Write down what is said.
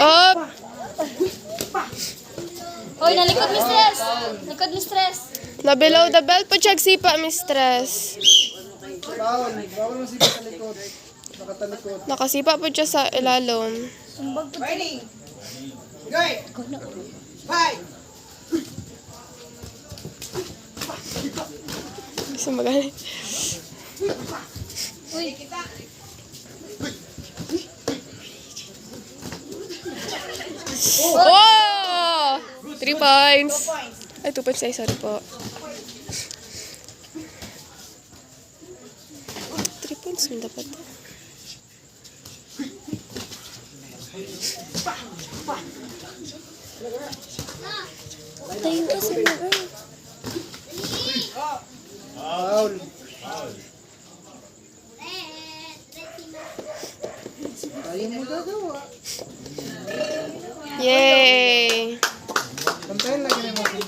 Up! Hoy, nalikod, mistress! Likod, mistress! Na below the belt po siya sipa, mistress. Bawal na sipa sa likod. Nakatalikod. Nakasipa po siya sa ilalom. Ready? Good. Five. Gusto magaling. Uy, Oh! 3 points. Ay, 2 points. Ay, sorry po. 3 points mo dapat. Tayo kasi na. Bawal. Tayo mo gagawa. Yay! Pantayin lagi na yung mga